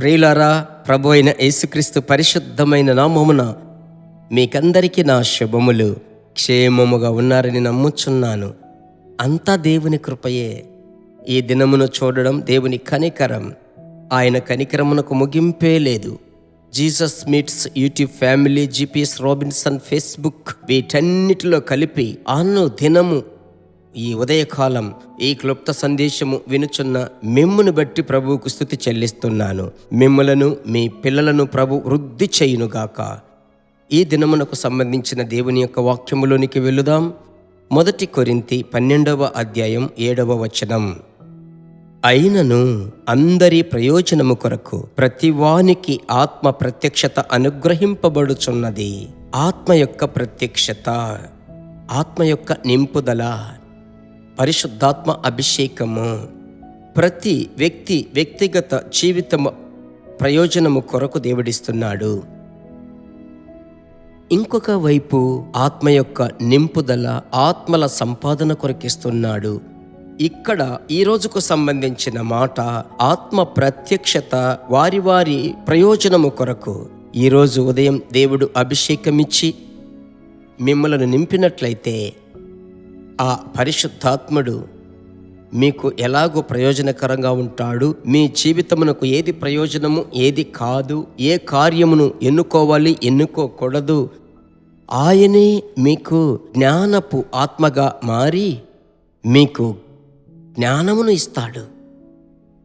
ప్రియులారా, ప్రభు అయిన యేసుక్రీస్తు పరిశుద్ధమైన నామమున మీకందరికీ నా శుభములు. క్షేమముగా ఉన్నారని నమ్ముచున్నాను. అంతా దేవుని కృపయే. ఈ దినమును చూడడం దేవుని కనికరం. ఆయన కనికరమునకు ముగింపే లేదు. Jesus meets YouTube family, GPS Robinson Facebook, వీటన్నిటిలో కలిపి దినము ఈ ఉదయకాలం ఈ క్లుప్త సందేశము వినుచున్న మిమ్మును బట్టి ప్రభువుకు స్తుతి చెల్లిస్తున్నాను. మిమ్ములను మీ పిల్లలను ప్రభు వృద్ధి చేయునుగాక. ఈ దినమునకు సంబంధించిన దేవుని యొక్క వాక్యములోనికి వెళుదాం. 1 కొరింథీ 12వ అధ్యాయం 7వ వచనం. అయినను అందరి ప్రయోజనము కొరకు ప్రతివానికి ఆత్మ ప్రత్యక్షత అనుగ్రహింపబడుచున్నది. ఆత్మ యొక్క ప్రత్యక్షత, ఆత్మ యొక్క నింపుదల, పరిశుద్ధాత్మ అభిషేకము ప్రతి వ్యక్తిగత జీవితము ప్రయోజనము కొరకు దేవుడిస్తున్నాడు. ఇంకొక వైపు ఆత్మ యొక్క నింపుదల, ఆత్మల సంపాదన కొరకిస్తున్నాడు. ఇక్కడ ఈ రోజుకు సంబంధించిన మాట ఆత్మ ప్రత్యక్షత వారి ప్రయోజనము కొరకు. ఈరోజు ఉదయం దేవుడు అభిషేకమిచ్చి మిమ్మలను నింపినట్లయితే ఆ పరిశుద్ధాత్ముడు మీకు ఎలాగో ప్రయోజనకరంగా ఉంటాడు. మీ జీవితమునకు ఏది ప్రయోజనము, ఏది కాదు, ఏ కార్యమును ఎన్నుకోవాలి, ఎన్నుకోకూడదు, ఆయనే మీకు జ్ఞానపు ఆత్మగా మారి మీకు జ్ఞానమును ఇస్తాడు.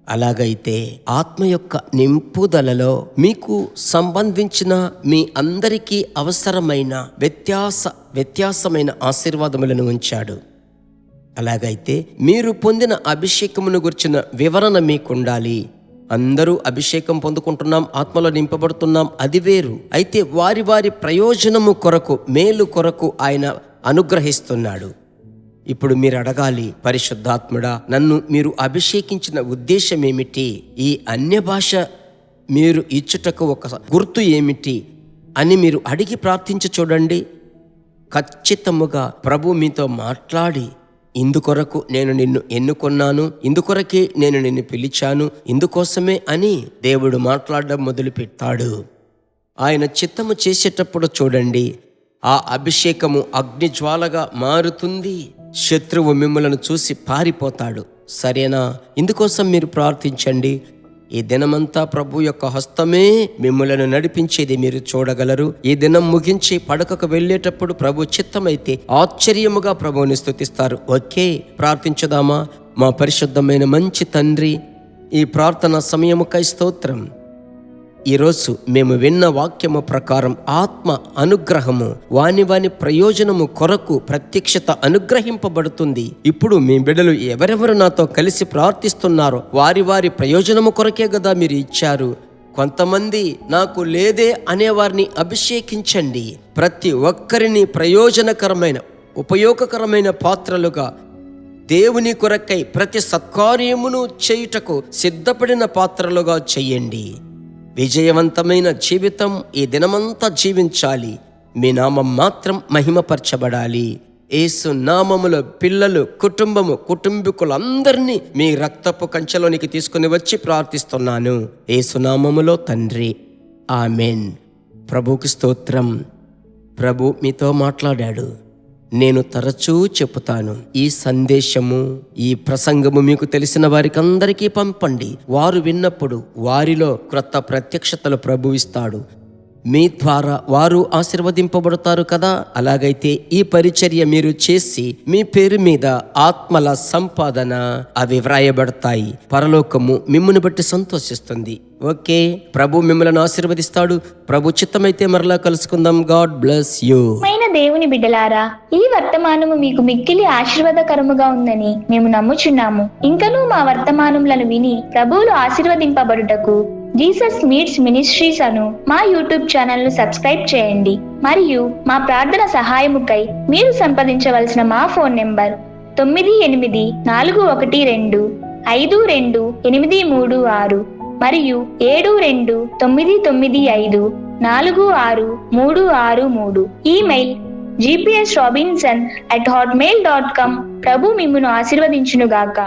అలాగైతే ఆత్మ యొక్క నింపుదలలో మీకు సంబంధించిన మీ అందరికీ అవసరమైన వ్యత్యాసమైన ఆశీర్వాదములను ఉంచాడు. అలాగైతే మీరు పొందిన అభిషేకమును గురించిన వివరణ మీకుండాలి. అందరూ అభిషేకం పొందుకుంటున్నాం, ఆత్మలో నింపబడుతున్నాం, అది వేరు. అయితే వారి ప్రయోజనము కొరకు, మేలు కొరకు ఆయన అనుగ్రహిస్తున్నాడు. ఇప్పుడు మీరు అడగాలి, పరిశుద్ధాత్ముడా, నన్ను మీరు అభిషేకించిన ఉద్దేశం ఏమిటి? ఈ అన్య భాష మీరు ఇచ్చుటకు ఒక గుర్తు ఏమిటి అని మీరు అడిగి ప్రార్థించి చూడండి. ఖచ్చితముగా ప్రభు మీతో మాట్లాడి, ఇందుకొరకు నేను నిన్ను ఎన్నుకొన్నాను, ఇందుకొరకే నేను నిన్ను పిలిచాను, ఇందుకోసమే అని దేవుడు మాట్లాడడం మొదలుపెట్టాడు. ఆయన చిత్తము చేసేటప్పుడు చూడండి, ఆ అభిషేకము అగ్నిజ్వాలగా మారుతుంది. శత్రువు మిమ్మలను చూసి పారిపోతాడు. సరేనా? ఇందుకోసం మీరు ప్రార్థించండి. ఈ దినమంతా ప్రభు యొక్క హస్తమే మిమ్మలను నడిపించేది మీరు చూడగలరు. ఈ దినం ముగించి పడకకు వెళ్ళేటప్పుడు ప్రభు చిత్తమైతే ఆశ్చర్యముగా ప్రభువుని స్తుతిస్తారు. ఓకే, ప్రార్థించుదామా? మా పరిశుద్ధమైన మంచి తండ్రి, ఈ ప్రార్థన సమయముకై స్తోత్రం. ఈరోజు మేము విన్న వాక్యము ప్రకారం ఆత్మ అనుగ్రహము వాని ప్రయోజనము కొరకు ప్రత్యక్షత అనుగ్రహింపబడుతుంది. ఇప్పుడు మీ బిడ్డలు ఎవరెవరు నాతో కలిసి ప్రార్థిస్తున్నారో వారి ప్రయోజనము కొరకే కదా మీరు ఇచ్చారు. కొంతమంది నాకు లేదే అనేవారిని అభిషేకించండి. ప్రతి ఒక్కరిని ప్రయోజనకరమైన, ఉపయోగకరమైన పాత్రలుగా, దేవుని కొరకై ప్రతి సత్కార్యమును చేయుటకు సిద్ధపడిన పాత్రలుగా చెయ్యండి. విజయవంతమైన జీవితం ఈ దినమంతా జీవించాలి. మీ నామం మాత్రం మహిమపరచబడాలి. యేసు నామములో పిల్లలు, కుటుంబీకులందరినీ మీ రక్తపు కంచెలోనికి తీసుకుని వచ్చి ప్రార్థిస్తున్నాను. యేసు నామములో తండ్రి, ఆమెన్. ప్రభువుకి స్తోత్రం. ప్రభు మీతో మాట్లాడాడు. నేను తరచూ చెప్పుతాను, ఈ సందేశము, ఈ ప్రసంగము మీకు తెలిసిన వారికి అందరికీ పంపండి. వారు విన్నప్పుడు వారిలో క్రొత్త ప్రత్యక్షతలు ప్రభు ఇస్తాడు. మీ ద్వారా వారు ఆశీర్వదింపబడతారు కదా. అలాగైతే ఈ పరిచర్య మీరు చేసి మీ పేరు మీద ఆత్మల సంపాదన అవి వ్రాయబడతాయి. పరలోకము మిమ్మును బట్టి సంతోషిస్తుంది. ఓకే, ప్రభు మిమ్మల్ని ఆశీర్వదిస్తాడు. ప్రభు చిత్తమైతే మరలా కలుసుకుందాం. God bless you. దేవుని బిడ్డలారా, ఈ వర్తమానము మీకు మిక్కిలి ఆశీర్వాదకరముగా ఉందని మేము నమ్ముచున్నాము. ఇంకనూ మా వర్తమానములను విని ప్రభువులు ఆశీర్వదింపబడుటకు జీసస్ మీట్స్ మినిస్ట్రీస్ అను మా యూట్యూబ్ ఛానల్ ను సబ్స్క్రైబ్ చేయండి. మరియు మా ప్రార్థన సహాయముకై మీరు సంప్రదించవలసిన మా ఫోన్ నెంబర్ 9842528336 మరియు 7299546363. Email gpsrobinson@hotmail.com. ప్రభు మిమ్మును ఆశీర్వదించునుగాక.